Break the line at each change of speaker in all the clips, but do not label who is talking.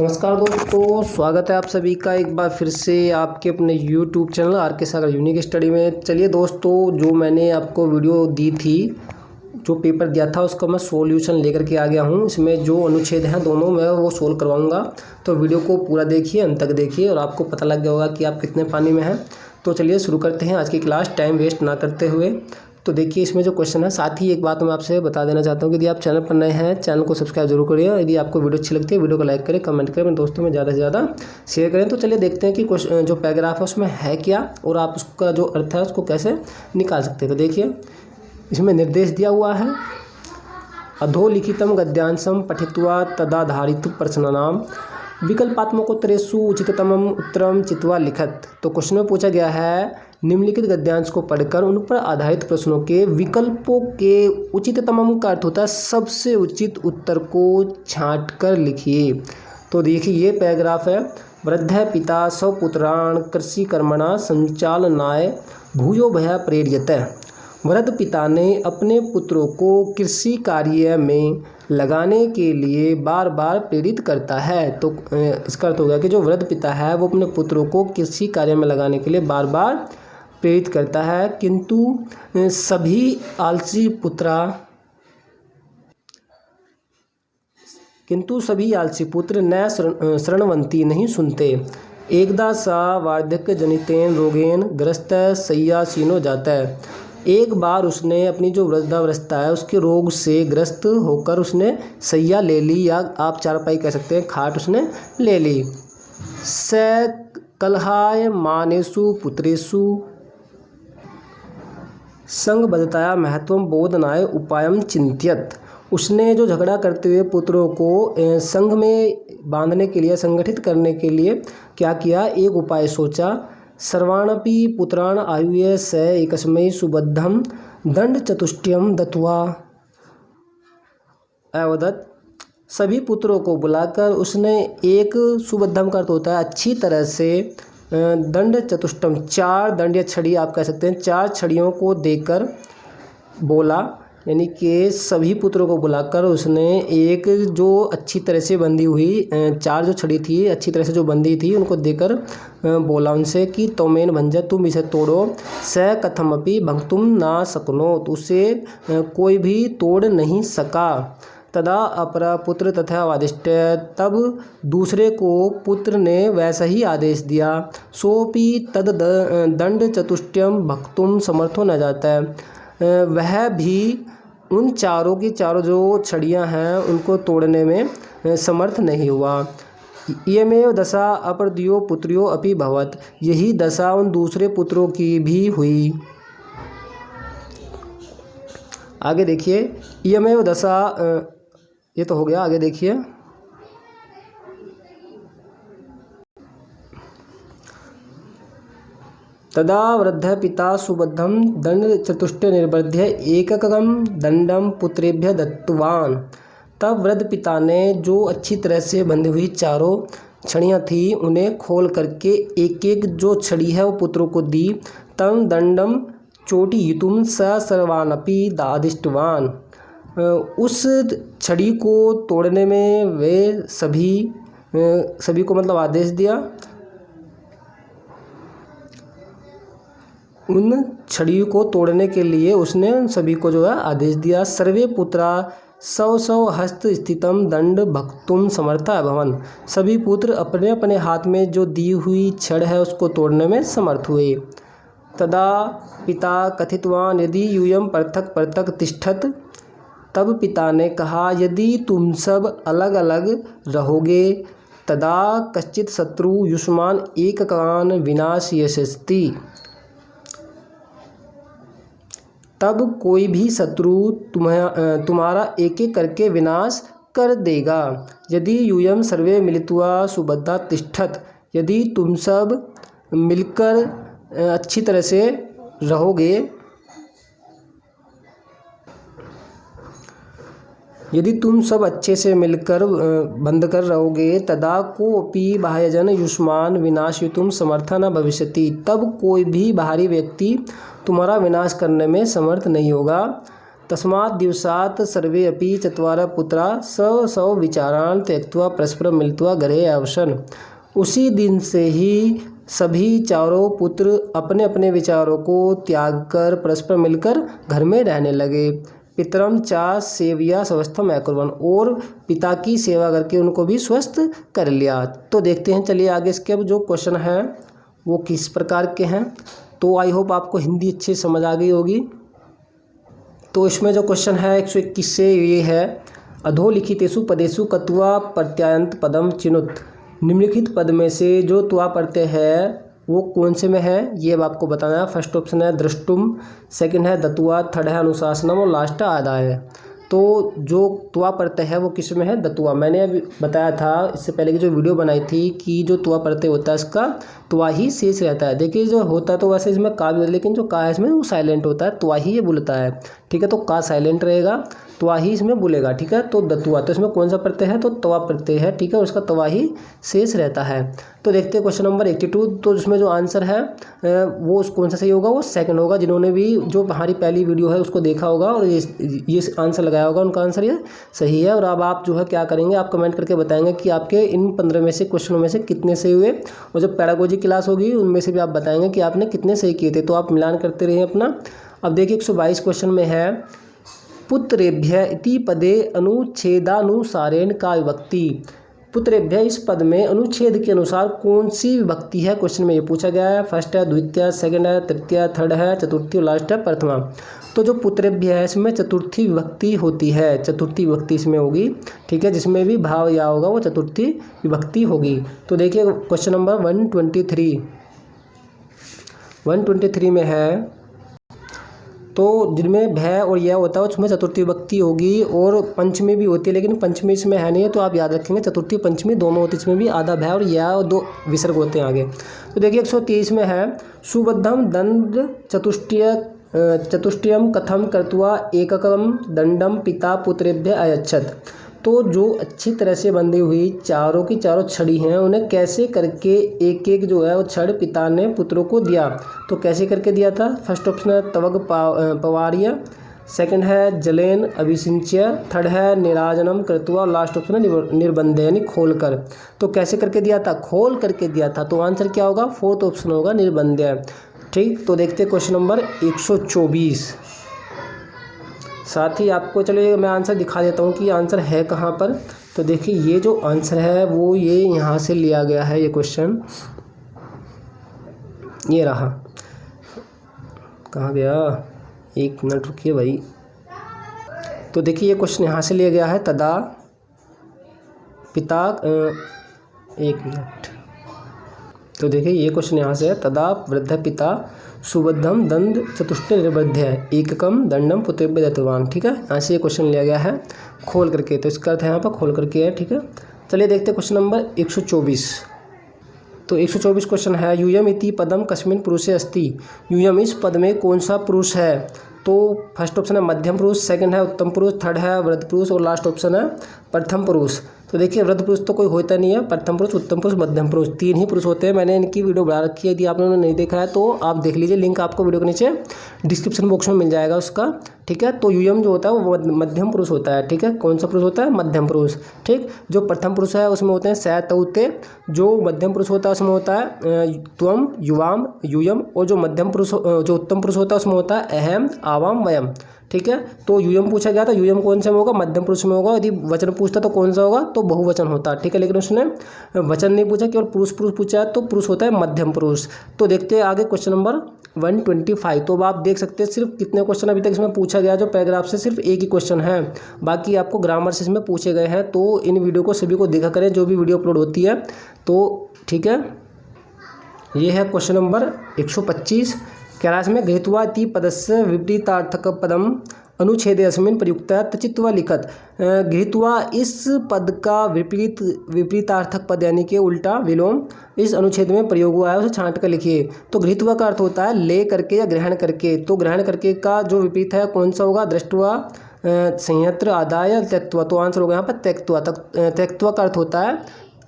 नमस्कार दोस्तों, स्वागत है आप सभी का एक बार फिर से आपके अपने YouTube चैनल आर के सागर यूनिक स्टडी में। चलिए दोस्तों, जो मैंने आपको वीडियो दी थी, जो पेपर दिया था, उसका मैं सॉल्यूशन लेकर के आ गया हूँ। इसमें जो अनुच्छेद हैं दोनों मैं वो सोल्व करवाऊँगा, तो वीडियो को पूरा देखिए, अंत तक देखिए और आपको पता लग गया होगा कि आप कितने पानी में हैं। तो चलिए शुरू करते हैं आज की क्लास, टाइम वेस्ट ना करते हुए। तो देखिए इसमें जो क्वेश्चन है, साथ ही एक बात मैं आपसे बता देना चाहता हूँ कि यदि आप चैनल पर नए हैं, चैनल को सब्सक्राइब जरूर करिए। यदि आपको वीडियो अच्छी लगती है, वीडियो को लाइक करें, कमेंट करें, अपने दोस्तों में ज़्यादा से ज़्यादा शेयर करें। तो चलिए देखते हैं कि क्वेश्चन जो पैराग्राफ है उसमें है क्या और आप उसका जो अर्थ है उसको कैसे निकाल सकते हैं। तो देखिए इसमें निर्देश दिया हुआ है, अधोलिखितम गद्यांशम पठित्वा तदाधारित प्रश्नानाम विकल्पात्मकोत्तरेषु उचिततमम उत्तरम चित्वा लिखत। तो क्वेश्चन में पूछा गया है, निम्नलिखित गद्यांश को पढ़कर उन पर आधारित प्रश्नों के विकल्पों के उचिततमम का अर्थ होता है सबसे उचित उत्तर को छांट कर लिखिए। तो देखिए ये पैराग्राफ है, वृद्ध पिता स्वपुत्रान् कृषि कर्मणा संचालनाय भूयो भया प्रेर्यते। वृद्ध पिता ने अपने पुत्रों को कृषि कार्य में लगाने के लिए बार बार प्रेरित करता है। तो इसका अर्थ हो गया कि जो वृद्ध पिता है वो अपने पुत्रों को कृषि कार्य में लगाने के लिए बार बार प्रेरित करता है, किंतु सभी आलसी पुत्र न शरणवंती नहीं सुनते। एकदा सा वार्धक्य जनितेन रोगेन ग्रस्त शय्यासीनो जाता है। एक बार उसने अपनी जो वृद्धावस्था है उसके रोग से ग्रस्त होकर उसने शैया ले ली, या आप चारपाई कह सकते हैं, खाट उसने ले ली। स कलहाय मानेषु पुत्रेषु संगबद्धताया महत्वम बोधनाय उपायम चिंत्यत। उसने जो झगड़ा करते हुए पुत्रों को संघ में बांधने के लिए, संगठित करने के लिए क्या किया, एक उपाय सोचा। सर्वाणपि पुत्रान् आयुये स एकस्मै सुबद्धं दंड चतुष्टयम दत्वा अवदत्। सभी पुत्रों को बुलाकर उसने एक सुबद्धम का अर्थ होता है अच्छी तरह से, दंड चतुष्टम चार दंड या छड़ी आप कह सकते हैं, चार छड़ियों को देकर बोला, यानी कि सभी पुत्रों को बुलाकर उसने एक जो अच्छी तरह से बंधी हुई चार जो छड़ी थी अच्छी तरह से जो बंधी थी उनको देकर बोला उनसे कि तोमेन भंजत, तुम इसे तोड़ो। स कथमपि भंगतुम ना सकनो, तो उसे कोई भी तोड़ नहीं सका। तदा अपरा पुत्र तथा वादिष्ट, तब दूसरे को पुत्र ने वैसा ही आदेश दिया। सोपि तद दंड चतुष्टयम भक्तुम समर्थो न जाता है, वह भी उन चारों की चारों जो छड़ियां हैं उनको तोड़ने में समर्थ नहीं हुआ। इयमेव दशा अपरद्यो पुत्र्यो अपि भवत्, यही दशा उन दूसरे पुत्रों की भी हुई। आगे देखिए, इयमेव दशा, ये तो हो गया, आगे देखिए। तदा वृद्ध पिता सुबद्धं दंड चतुष्टय निर्बध्य एककं दंडम पुत्रेभ्य दत्तवान। तब वृद्ध पिता ने जो अच्छी तरह से बंधी हुई चारों छड़ियाँ थी उन्हें खोल करके एक एक जो छड़ी है वो पुत्रों को दी। तम दंडम चोटयितुं स सर्वानपि दादिष्टवान। उस छड़ी को तोड़ने में वे सभी को मतलब आदेश दिया। उन छड़ियों को तोड़ने के लिए उसने सभी को जो है आदेश दिया। सर्वे पुत्रा सौ सौ हस्त स्थितम दंड भक्तुम समर्था अभवन। सभी पुत्र अपने अपने हाथ में जो दी हुई छड़ है उसको तोड़ने में समर्थ हुए। तदा पिता कथितवान यदि यूयम पृथक पृथक तिष्ठत। तब पिता ने कहा, यदि तुम सब अलग अलग रहोगे, तदा कश्चित शत्रु युष्मान एककान विनाश यशस्ति। तब कोई भी शत्रु तुम्हारा एक एक करके विनाश कर देगा। यदि यूयम सर्वे मिलित्वा सुबद्धा तिष्ठत, यदि तुम सब मिलकर अच्छी तरह से रहोगे, यदि तुम सब अच्छे से मिलकर बंद कर रहोगे, तदा कोऽपि बाह्यजन युष्मान विनाशयितुं समर्था न भविष्यति। तब कोई भी बाहरी व्यक्ति तुम्हारा विनाश करने में समर्थ नहीं होगा। तस्मात् दिवसात् सर्वे अपि चत्वारः पुत्रा स्व विचारान् त्यक्त्वा परस्परं मिलित्वा गृहे अवसन्। उसी दिन से ही सभी चारों पुत्र अपने अपने विचारों को त्याग कर परस्पर मिलकर घर में रहने लगे। पितरम चा सेवया स्वस्थम अकुर्वन्, और पिता की सेवा करके उनको भी स्वस्थ कर लिया। तो देखते हैं, चलिए आगे इसके अब जो क्वेश्चन हैं वो किस प्रकार के हैं। तो आई होप आपको हिंदी अच्छी समझ आ गई होगी। तो इसमें जो क्वेश्चन है 121 से ये है, अधोलिखितेषु पदेषु कत्वा प्रत्ययंत पदम चिनुत। निम्नलिखित पद में से जो त्वा प्रत्यय है वो कौन से में है, ये अब आपको बताना है। फर्स्ट ऑप्शन है दृष्टुम, सेकंड है दत्वा, थर्ड है अनुशासनम और लास्ट है आदाय। तो जो त्वा प्रत्यय है वो किस में है, दत्वा। मैंने अभी बताया था इससे पहले की जो वीडियो बनाई थी कि जो त्वा प्रत्यय होता है इसका त्वा ही शेष रहता है। देखिए जो होता है तो वैसे इसमें का भी होता है, लेकिन जो का है इसमें वो साइलेंट होता है, त्वा ही ये बोलता है, ठीक है। तो का साइलेंट रहेगा, त्वा ही इसमें बोलेगा, ठीक है। तो दत्वा, तो इसमें कौन सा प्रत्यय है, तो त्वा प्रत्यय है, ठीक है, और उसका त्वा ही शेष रहता है। तो देखते हैं क्वेश्चन नंबर 82। तो इसमें जो आंसर है वो कौन सा सही होगा, वो सेकंड होगा। जिन्होंने भी जो हमारी पहली वीडियो है उसको देखा होगा और ये आंसर लगाया होगा, उनका आंसर ये सही है। और अब आप जो है क्या करेंगे, आप कमेंट करके बताएंगे कि आपके इन 15 में से क्वेश्चनों में से कितने सही हुए, और जब पैडागोजी क्लास होगी उनमें से भी आप बताएंगे कि आपने कितने सही किए थे। तो आप मिलान करते रहिए अपना। अब देखिए 122 क्वेश्चन में है, पुत्रेभ्य इति पदे अनुच्छेदानुसारेण का विभक्ति। पुत्रेभ्य इस पद में अनुच्छेद के अनुसार कौन सी विभक्ति है, क्वेश्चन में ये पूछा गया है। फर्स्ट है द्वितीय, सेकंड है तृतीय, थर्ड है चतुर्थी और लास्ट है प्रथमा। तो जो पुत्रेभ्य है इसमें चतुर्थी विभक्ति होती है, चतुर्थी विभक्ति इसमें होगी, ठीक है। जिसमें भी भाव या होगा वो चतुर्थी विभक्ति होगी। तो देखिए क्वेश्चन नंबर 123 में है, तो जिनमें भय और यह होता है उसमें चतुर्थी विभक्ति होगी, और पंचमी भी होती है, लेकिन पंचमी इसमें है नहीं है, तो आप याद रखेंगे चतुर्थी पंचमी दोनों होती है। इसमें भी आधा भय और यह और 2 विसर्ग होते हैं आगे। तो देखिए 123 में है, सुबद्धम दंड चतुष्टयम कथम कृत्वा एककम दंडम पिता पुत्रेभ्य अयच्छत। तो जो अच्छी तरह से बंधी हुई चारों की चारों छड़ी हैं उन्हें कैसे करके एक एक जो है वो छड़ पिता ने पुत्रों को दिया। तो कैसे करके दिया था, फर्स्ट ऑप्शन है तवग पवार्य, सेकंड है जलेन अभिसिंच्य, थर्ड है निराजनम कृत्वा, लास्ट ऑप्शन है निर्बंध यानी खोल कर। तो कैसे करके दिया था, खोल करके दिया था। तो आंसर क्या होगा, फोर्थ ऑप्शन होगा निर्बंध, ठीक। तो देखते हैं क्वेश्चन नंबर 124। साथ ही आपको चलिए मैं आंसर दिखा देता हूँ कि आंसर है कहाँ पर। तो देखिए ये जो आंसर है वो ये यहाँ से लिया गया है, ये क्वेश्चन ये रहा। कहाँ गया, एक मिनट रुकिए भाई। तो देखिए ये क्वेश्चन यहाँ से लिया गया है, तदा पिता, एक मिनट। तो देखिए ये क्वेश्चन यहाँ से है, तदा वृद्ध पिता सुबद्धम दंड चतुष्ट निर्बध्य एककम दंडम पुत्रेभ्य दत्तवान, ठीक है। यहाँ से ये क्वेश्चन लिया गया है खोल करके, तो इसका अर्थ है यहाँ पर खोल करके है, ठीक है। चलिए देखते हैं क्वेश्चन नंबर 124। तो 124 क्वेश्चन है, यूयम इति पदम कस्मिन् पुरुषे अस्ति। यूयम इस पद में कौन सा पुरुष है। तो फर्स्ट ऑप्शन है मध्यम पुरुष, सेकंड है उत्तम पुरुष, थर्ड है वृद्ध पुरुष और लास्ट ऑप्शन है प्रथम पुरुष। तो देखिए वृद्ध पुरुष तो कोई होता नहीं है, प्रथम पुरुष, उत्तम पुरुष, मध्यम पुरुष, 3 ही पुरुष होते हैं। मैंने इनकी वीडियो बना रखी है, यदि आप लोगों ने नहीं देखा है तो आप देख लीजिए, लिंक आपको वीडियो के नीचे डिस्क्रिप्शन बॉक्स में मिल जाएगा उसका, ठीक है। तो यूयम जो होता है वो मध्यम पुरुष होता है, ठीक है। कौन सा पुरुष होता है, मध्यम पुरुष, ठीक। जो प्रथम पुरुष है उसमें होते हैं स तौ ते, जो मध्यम पुरुष होता है उसमें होता है त्वम युवाम यूयम, और जो मध्यम पुरुष जो उत्तम पुरुष होता है उसमें होता है अहम आवाम वयम, ठीक है। तो यूयम पूछा गया था, यूयम कौन से में होगा, मध्यम पुरुष में होगा। यदि वचन पूछता तो कौन सा होगा, तो बहुवचन होता, ठीक है। लेकिन उसने वचन नहीं पूछा, केवल पुरुष पुरुष पूछा है, तो पुरुष होता है मध्यम पुरुष। तो देखते हैं आगे क्वेश्चन नंबर 125। तो अब आप देख सकते हैं सिर्फ कितने क्वेश्चन अभी तक इसमें पूछा गया, जो पैराग्राफ से सिर्फ एक ही क्वेश्चन है, बाकी आपको ग्रामर से इसमें पूछे गए हैं। तो इन वीडियो को सभी को देखा करें जो भी वीडियो अपलोड होती है, तो ठीक है। ये है क्वेश्चन नंबर 125। कैलाश में गृहीत्वा इति पदस्य विपरीतार्थक पदम अनुच्छेदे अस्मिन् प्रयुक्तः तचित्वा लिखत। गृहीत्वा इस पद का विपरीतार्थक पद यानी कि उल्टा विलोम इस अनुच्छेद में प्रयोग हुआ है, उसे छांट कर लिखिए। तो गृहीत्वा का अर्थ होता है ले करके या ग्रहण करके। तो ग्रहण करके का जो विपरीत है कौन सा होगा, दृष्टवा, संयत्र, आदाय, त्यक्त्वा। तो आंसर होगा यहाँ पर त्यक्त्वा। त्यक्त्वा का अर्थ होता है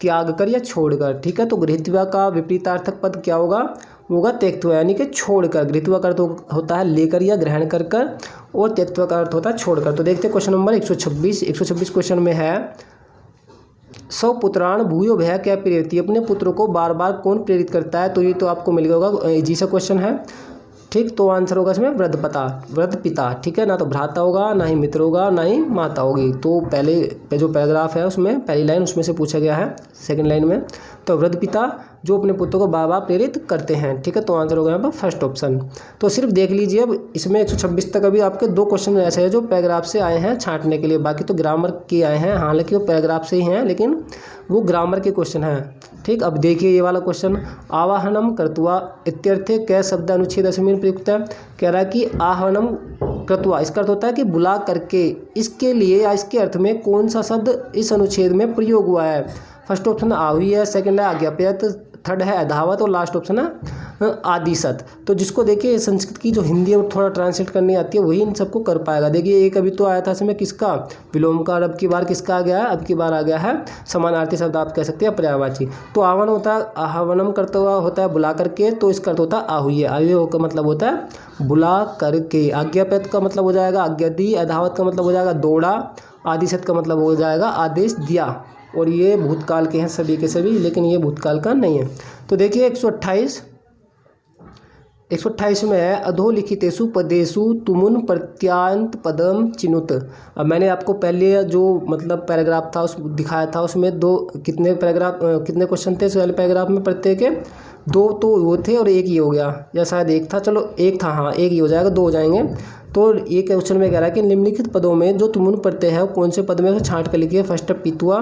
त्याग कर या छोड़कर, ठीक है। तो गृहीत्वा का विपरीतार्थक पद क्या होगा, वो होगा त्यक्त्वा यानी कि छोड़कर। गृहीत्वा का अर्थ होता है लेकर या ग्रहण कर कर, और त्यक्त्वा का अर्थ होता है छोड़कर। तो देखते हैं क्वेश्चन नंबर 126 क्वेश्चन में है स्वपुत्रान भूयो भय क्या प्रेरती, अपने पुत्रों को बार बार कौन प्रेरित करता है। तो ये तो आपको मिल गया होगा, इजी सा क्वेश्चन है। ठीक, तो आंसर होगा इसमें वृद्ध पिता। ठीक है, ना तो भ्राता होगा, ना ही मित्र होगा, ना ही माता होगी। तो पहले जो पैराग्राफ है उसमें पहली लाइन उसमें से पूछा गया है सेकंड लाइन में। तो वृद्ध पिता जो अपने पुत्रों को बार बार प्रेरित करते हैं। ठीक है, तो आंसर होगा यहाँ पर फर्स्ट ऑप्शन। तो सिर्फ देख लीजिए, अब इसमें 126 तक अभी आपके 2 क्वेश्चन ऐसे हैं जो पैराग्राफ से आए हैं छांटने के लिए, बाकी तो ग्रामर के आए हैं। हालांकि वो पैराग्राफ से ही हैं लेकिन वो ग्रामर के क्वेश्चन हैं। ठीक, अब देखिए ये वाला क्वेश्चन, आवाहनम कृत्वा इत्यर्थे कै शब्द अनुच्छेद अस्मिन् प्रयुक्त है। कह रहा है कि आह्वानम कृत्वा, इसका अर्थ होता है कि बुला करके, इसके लिए या इसके अर्थ में कौन सा शब्द इस अनुच्छेद में प्रयोग हुआ है। फर्स्ट ऑप्शन आहुति है, सेकंड है आज्ञाप्यत, थर्ड है अधावत, और लास्ट ऑप्शन है आदिशत। तो जिसको देखिए संस्कृत की जो हिंदी है थोड़ा ट्रांसलेट करनी आती है वही इन सबको कर पाएगा। देखिए एक अभी तो आया था इसमें किसका, विलोमकार, अब की बार किसका आ गया है, अब की बार आ गया है समानार्थी शब्द, आप कह सकते हैं पर्यायवाची। तो आह्वान होता है, आह्वानम करते हुआ होता है बुला करके, तो इसका अर्थ होता है आहुति। आहुति का मतलब होता है बुला करके। आज्ञाप्यत का मतलब हो जाएगा आज्ञा दी, अधावत का मतलब हो जाएगा दौड़ा, आदिशत का मतलब हो जाएगा आदेश दिया। और ये भूतकाल के हैं सभी के सभी, लेकिन ये भूतकाल का नहीं है। तो देखिए 128 में है अधोलिखितेषु पदेषु तुमुन प्रत्यांत पदम चिनुत। अब मैंने आपको पहले जो मतलब पैराग्राफ था उस दिखाया था, उसमें कितने क्वेश्चन थे इस वाले पैराग्राफ में, प्रत्येक के 2 तो वो थे और एक ये हो गया, या शायद एक था, चलो एक था, हाँ एक ही हो जाएगा, 2 हो जाएंगे। तो ये क्वेश्चन में कह रहा है कि निम्नलिखित पदों में जो तुमुन प्रत्यय है कौन से पद में उसे छांट कर लिखिए। फर्स्ट है पीतुआ,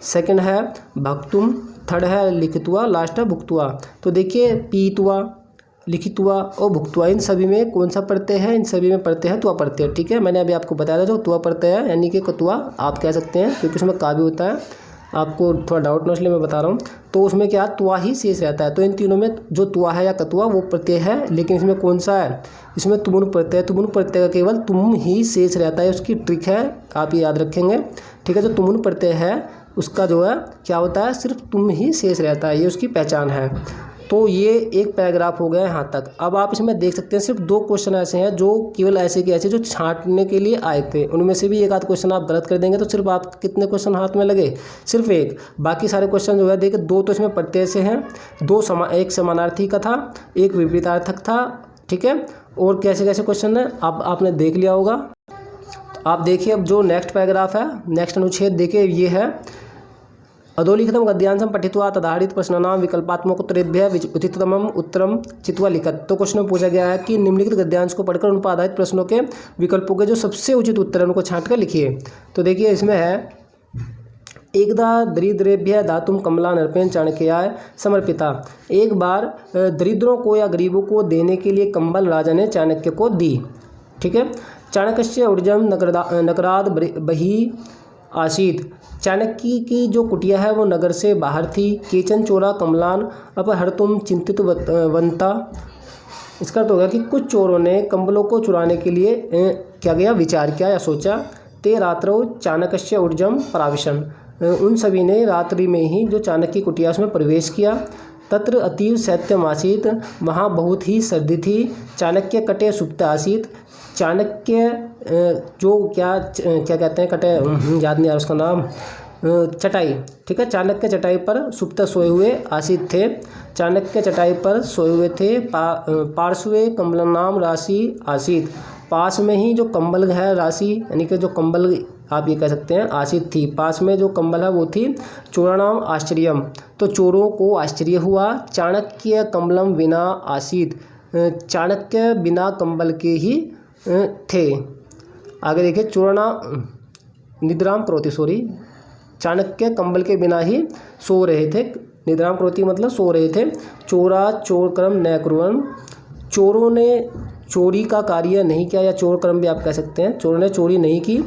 सेकंड है भक्तुम, थर्ड है लिखितुआ, लास्ट है भुक्तुआ। तो देखिए पीतुआ, लिखितुआ और भुक्तुआ, इन सभी में कौन सा प्रत्यय है, इन सभी में प्रत्यय है तुआ प्रत्यय। ठीक है, मैंने अभी आपको बताया था जो तुआ प्रत्यय है यानी कि कतुआ आप कह सकते हैं, क्योंकि उसमें का भी होता है, आपको थोड़ा डाउट न इसलिए मैं बता रहा हूँ। तो उसमें क्या तुआ ही शेष रहता है। तो इन तीनों में जो तुआ है या कतुआ वो प्रत्यय है, लेकिन इसमें कौन सा है, इसमें तुमुन प्रत्यय। तुमुन प्रत्यय का केवल तुम ही शेष रहता है, उसकी ट्रिक है, आप ये याद रखेंगे। ठीक है, जो तुमुन प्रत्यय है उसका जो है क्या होता है, सिर्फ तुम ही शेष रहता है, ये उसकी पहचान है। तो ये एक पैराग्राफ हो गया यहाँ तक। अब आप इसमें देख सकते हैं सिर्फ 2 क्वेश्चन ऐसे हैं जो केवल ऐसे के ऐसे जो छांटने के लिए आए थे, उनमें से भी एक आध क्वेश्चन आप गलत कर देंगे तो सिर्फ आप कितने क्वेश्चन हाथ में लगे, सिर्फ एक। बाकी सारे क्वेश्चन जो है देखिए 2 तो इसमें प्रत्यय से हैं, एक समानार्थी का था, एक विपरीतार्थक था। ठीक है, और कैसे कैसे क्वेश्चन है आपने देख लिया होगा। आप देखिए अब जो नेक्स्ट पैराग्राफ है, नेक्स्ट अनुच्छेद देखिए ये है अधोलिखितम गद्यांशम पठित्वा तदाहरित प्रश्नानाम विकल्पात्मक उत्तरेभ्यः उचिततमम उत्तरम चित्वा लिखत। तो क्वेश्चन में पूछा गया है कि निम्नलिखित गद्यांश को पढ़कर उन पर आधारित प्रश्नों के विकल्पों के जो सबसे उचित उत्तर है उनको छांट कर लिखिए। तो देखिए इसमें है एकदा दरिद्रेभ्य धातुम कमला नरपेन चाणक्याय समर्पिता। एक बार दरिद्रों को या गरीबों को देने के लिए कंबल राजा ने चाणक्य को दी। ठीक है, चाणक्य ऊर्जम नगराद बही आसीत, चाणक्य की जो कुटिया है वो नगर से बाहर थी। केचन चोरा कमलान अपहर्तुम चिंतित वंता, इसका अर्थ होगा कि कुछ चोरों ने कंबलों को चुराने के लिए क्या गया विचार किया या सोचा। ते रात्रो चाणक्य ऊर्जम प्राविशन, उन सभी ने रात्रि में ही जो चाणक्य की कुटिया उसमें प्रवेश किया। तत्र अतीव शैत्यम आसीत, वहाँ बहुत ही सर्दी थी। चाणक्य कटे सुप्त आसीत, चाणक्य जो क्या कहते हैं कटे, याद नहीं आ रहा उसका नाम, चटाई। ठीक है, चाणक्य चटाई पर सुप्त सोए हुए आसीत थे, चाणक्य चटाई पर सोए हुए थे। पार्श्वे कम्बलनाम राशि आसीत, पास में ही जो कंबल है राशि यानी कि जो कंबल आप ये कह सकते हैं आसीत थी, पास में जो कंबल है वो थी। चोराणाम आश्चर्यम, तो चोरों को आश्चर्य हुआ। चाणक्य कम्बलम विना आसीत, चाणक्य बिना कंबल के ही थे। आगे देखिए चोरणा निद्राम करोति, सॉरी, चाणक्य कंबल के बिना ही सो रहे थे। निद्राम करोति मतलब सो रहे थे। चोरा चोर कर्म न कुर्वन्, चोरों ने चोरी का कार्य नहीं किया या चोर कर्म भी आप कह सकते हैं, चोरों ने चोरी नहीं की।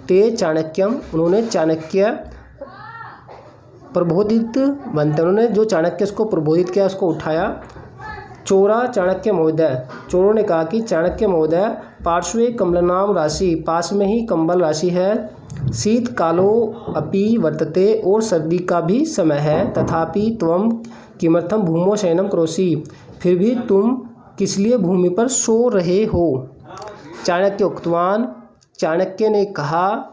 ते चाणक्यम, उन्होंने चाणक्य प्रबोधित बनते, उन्होंने जो चाणक्य उसको प्रबोधित किया उसको उठाया। चोरा चाणक्य महोदय, चोरों ने कहा कि चाणक्य महोदय पार्श्वे कमलनाम राशि, पास में ही कंबल राशि है। शीतकालो अपि वर्तते, और सर्दी का भी समय है। तथापि त्वं किमर्थं भूमौ शयनं करोषि, फिर भी तुम किस लिए भूमि पर सो रहे हो। चाणक्य उक्तवान, चाणक्य ने कहा,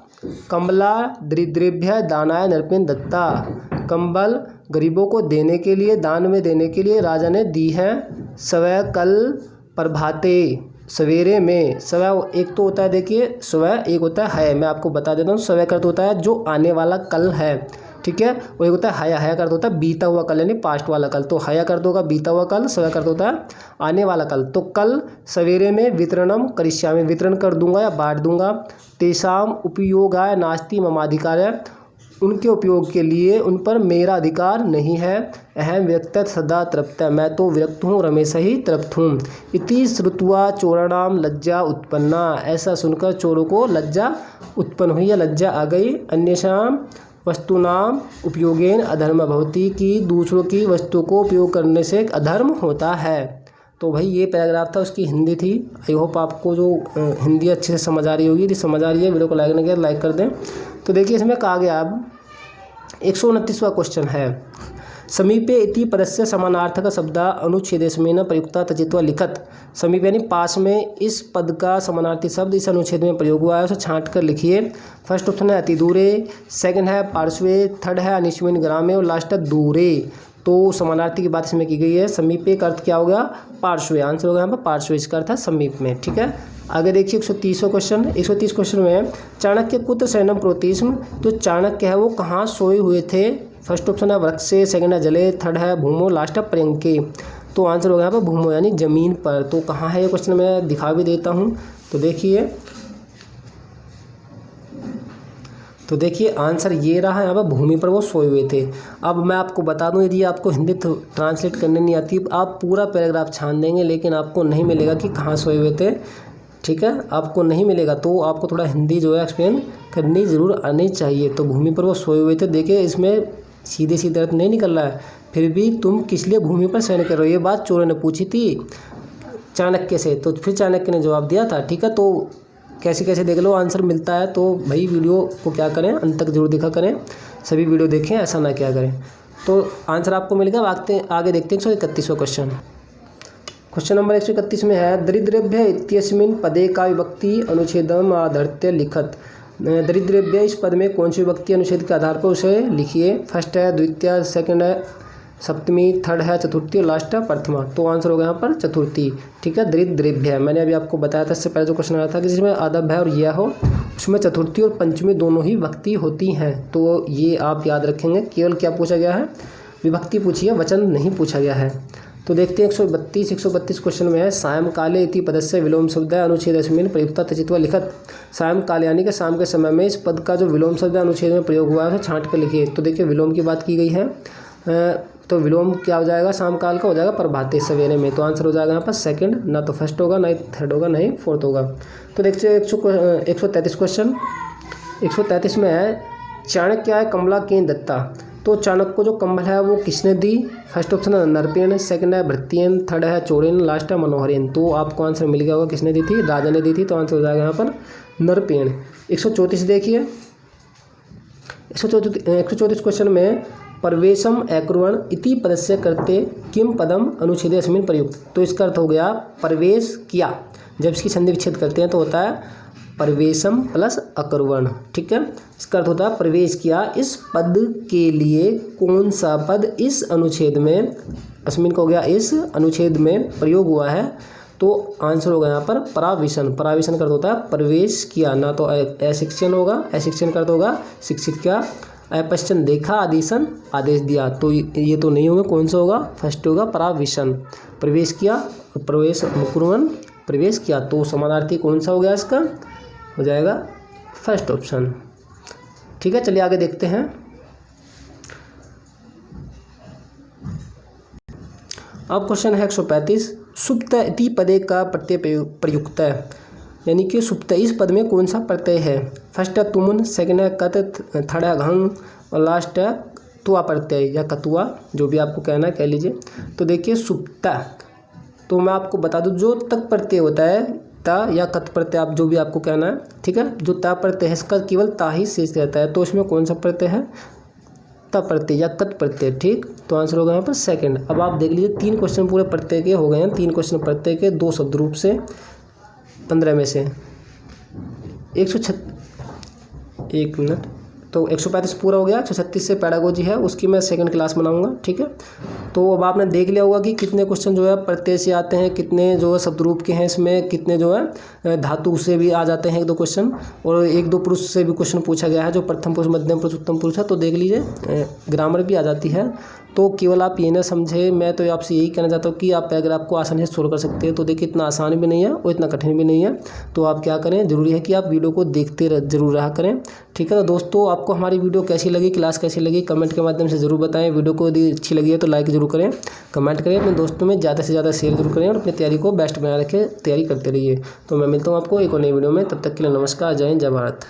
कंबला दरिद्रेभ्यः दानाय नृपेण दत्ता, कंबल गरीबों को देने के लिए, दान में देने के लिए राजा ने दी है। सवै कल प्रभाते, सवेरे में। सवै एक तो होता है, देखिए सवै, एक होता है। मैं आपको बता देता हूँ, सवै का अर्थ होता है जो आने वाला कल है, ठीक है। और एक होता है हया, हया का अर्थ होता है बीता हुआ कल, यानी पास्ट वाला कल। तो हया का अर्थ होगा बीता हुआ कल, सवै का अर्थ होता है आने वाला कल। तो कल सवेरे में वितरणम करिष्यामि, वितरण कर दूंगा या बांट दूंगा। तेषाम उपयोगाय नास्ति ममाधिकारः, उनके उपयोग के लिए उन पर मेरा अधिकार नहीं है। अहम विरक्त सदा तृप्त, मैं तो विरक्त हूँ, रमेश ही तृप्त हूँ। इति श्रुत्वा चोराणाम लज्जा उत्पन्ना, ऐसा सुनकर चोरों को लज्जा उत्पन्न हुई या लज्जा आ गई। अन्येषां वस्तुनाम उपयोगेन अधर्म भवति, कि दूसरों की वस्तु को उपयोग करने से एक अधर्म होता है। तो भाई ये पैराग्राफ था, उसकी हिंदी थी। आई होप आपको जो हिंदी अच्छे से समझ आ रही होगी। यदि समझ आ रही है वीडियो को लाइक नहीं किया लाइक कर दें। तो देखिए इसमें कहा गया, अब 129वां क्वेश्चन है, समीपे इति पदस्य समानार्थक शब्द अनुच्छेदेशमेन प्रयुक्ता तचित्वा लिखत। समीप यानी पास में, इस पद का समानार्थी शब्द इस अनुच्छेद में प्रयोग हुआ है, उसे छांट कर लिखिए। फर्स्ट ऑप्शन है अति दूरे, सेकंड है पार्श्वे, थर्ड है अनिश्विन ग्रामे, और लास्ट है दूरे। तो समानार्थी की बात इसमें की गई है। समीपे का अर्थ क्या होगा, पार्श्वे। आंसर होगा यहाँ पर पार्श्वे, इसका अर्थ है समीप में, ठीक है। आगे देखिए 130वां क्वेश्चन। 130 क्वेश्चन में चाणक्य कुत्र शयनं करोति स्म, तो चाणक्य है वो कहाँ सोए हुए थे। फर्स्ट ऑप्शन है वृक्षे, सेकंड है जले, थर्ड है भूमो, लास्ट है पर्यंके। तो आंसर होगा यहाँ पर भूमो यानी जमीन पर। तो कहाँ है ये क्वेश्चन, मैं दिखा भी देता हूँ। तो देखिए आंसर ये रहा, यहाँ पर भूमि पर वो सोए हुए थे। अब मैं आपको बता दूं, यदि आपको हिंदी ट्रांसलेट करने नहीं आती, आप पूरा पैराग्राफ छान देंगे लेकिन आपको नहीं मिलेगा कि कहाँ सोए हुए थे, ठीक है, आपको नहीं मिलेगा। तो आपको थोड़ा हिंदी जो है एक्सप्लेन करनी ज़रूर आनी चाहिए। तो भूमि पर वो सोए हुए थे, देखिए इसमें सीधे सीधे अर्थ नहीं निकल रहा है, फिर भी तुम किस लिए भूमि पर शयन कर रहे हो, ये बात चोरों ने पूछी थी चाणक्य से। तो फिर चाणक्य ने जवाब दिया था, ठीक है। तो कैसे कैसे देख लो, आंसर मिलता है। तो भाई वीडियो को क्या करें, अंत तक जरूर देखा करें, सभी वीडियो देखें, ऐसा ना क्या करें। तो आंसर आपको मिल गया। आगे देखते हैं 131वां क्वेश्चन। क्वेश्चन नंबर 131 में है, दरिद्रेभ्य इत्यस्मिन् पदे का विभक्ति अनुच्छेदम आधृत्य लिखत। दरिद्रेभ्य इस पद में कौन सी विभक्ति अनुच्छेद के आधार पर उसे लिखिए। फर्स्ट है द्वितीय, सेकंड है सप्तमी, थर्ड है चतुर्थी, और लास्ट है प्रथमा। तो आंसर होगा यहाँ पर चतुर्थी, ठीक है। दरिद्रेभ्य मैंने अभी आपको बताया था, इससे पहले जो क्वेश्चन आया था कि जिसमें आदभ है और यह हो, उसमें चतुर्थी और पंचमी दोनों ही विभक्ति होती हैं। तो ये आप याद रखेंगे। केवल क्या पूछा गया है, विभक्ति पूछी है, वचन नहीं पूछा गया है। तो देखते हैं 132 क्वेश्चन में है, सायंकाले इति पदस्य विलोम शब्द है अनुच्छेदस्मिन् प्रयुक्ता तचित्वा लिखत। सायंकाल यानी कि शाम के समय में इस पद का जो विलोम शब्द अनुच्छेद में प्रयोग हुआ है उसे छांट कर लिखिए। तो देखिए विलोम की बात की गई है, तो विलोम क्या हो जाएगा, शाम काल का हो जाएगा प्रभाते, सवेरे में। तो आंसर हो जाएगा यहाँ पर सेकंड, ना तो फर्स्ट होगा, ना ही थर्ड होगा, ना ही फोर्थ होगा। तो देखिए 133 क्वेश्चन। 133 में है, चाणक्य है कमला केन दत्ता। तो चाणक्य को जो कंबल है वो किसने दी। फर्स्ट ऑप्शन है नरपेण, सेकंड है भृत्येन, थर्ड है चोरेन, लास्ट है मनोहरेन। तो आपको आंसर मिल गया होगा किसने दी थी, राजा ने दी थी। तो आंसर हो जाएगा यहाँ पर नरपेण। 134 देखिए, 134 क्वेश्चन में, प्रवेशम अकुर्वन् इति पदस्य करते किम पदम अनुच्छेदेस्मिन् प्रयुक्त। तो इसका अर्थ हो गया प्रवेश किया, जब इसकी संधि विच्छेद करते हैं तो होता है प्रवेशम प्लस अकुर्वन्, ठीक है। इसका अर्थ होता है प्रवेश किया। इस पद के लिए कौन सा पद इस अनुच्छेद में, अस्मिन का हो गया इस अनुच्छेद में प्रयोग हुआ है। तो आंसर होगा यहाँ पर पराविशन। पराविशन का अर्थ होता है प्रवेश किया, ना तो अशिक्षण होगा, अशिक्षण का अर्थ होगा शिक्षित किया, अपश्चन देखा, आदेशन आदेश दिया। तो ये तो नहीं होगा, कौन सा होगा, फर्स्ट होगा पराविशन, प्रवेश किया, प्रवेश अकुर्वन् प्रवेश किया। तो समानार्थी कौन सा हो गया, इसका हो जाएगा फर्स्ट ऑप्शन, ठीक है। चलिए आगे देखते हैं। अब क्वेश्चन है 135, सुप्त इति पदे का प्रत्यय प्रयुक्त है, यानी कि सुप्त इस पद में कौन सा प्रत्यय है। फर्स्ट है तुमुन, सेकंड है कत, थर्ड है घंग, और लास्ट है तुआ प्रत्यय या कतुआ, जो भी आपको कहना है कह लीजिए। तो देखिए सुप्ता, तो मैं आपको बता दूं जो तक प्रत्यय होता है ता या कत प्रत्यय, आप जो भी आपको कहना है, ठीक है। जो ता प्रत्यय है इसका केवल ता ही शेष रहता है, तो इसमें कौन सा प्रत्यय है, ता प्रत्यय या कत प्रत्यय, ठीक। तो आंसर होगा यहाँ पर सेकंड। अब आप देख लीजिए 3 क्वेश्चन पूरे प्रत्यय के हो गए हैं, 3 क्वेश्चन प्रत्यय के, 2 शब्द रूप से 15 में से 1 मिनट, तो 135 पूरा हो गया। 136 से पैडागोजी है, उसकी मैं सेकंड क्लास बनाऊंगा, ठीक है। तो अब आपने देख लिया होगा कि कितने क्वेश्चन जो है प्रत्यय से आते हैं, कितने जो है शब्द रूप के हैं इसमें, कितने जो है धातु से भी आ जाते हैं 1-2 क्वेश्चन, और 1-2 पुरुष से भी क्वेश्चन पूछा गया है, जो प्रथम पुरुष, मध्यम पुरुष, उत्तम पुरुष है। तो देख लीजिए ग्रामर भी आ जाती है। तो केवल आप ये ना समझे, मैं तो आपसे यही कहना चाहता हूँ कि आप अगर आपको आसानी से सोल्व कर सकते हैं तो देखिए इतना आसान भी नहीं है और इतना कठिन भी नहीं है। तो आप क्या करें, ज़रूरी है कि आप वीडियो को देखते जरूर रहा करें, ठीक है। तो दोस्तों आपको हमारी वीडियो कैसी लगी, क्लास कैसी लगी, कमेंट के माध्यम से ज़रूर बताएं। वीडियो को यदि अच्छी लगी है तो लाइक ज़रूर करें, कमेंट करें, अपने दोस्तों में ज़्यादा से ज़्यादा शेयर जरूर करें और अपनी तैयारी को बेस्ट बना रखें, तैयारी करते रहिए। तो मैं मिलता हूँ आपको एक और नई वीडियो में, तब तक के लिए नमस्कार, जय हिंद, जय भारत।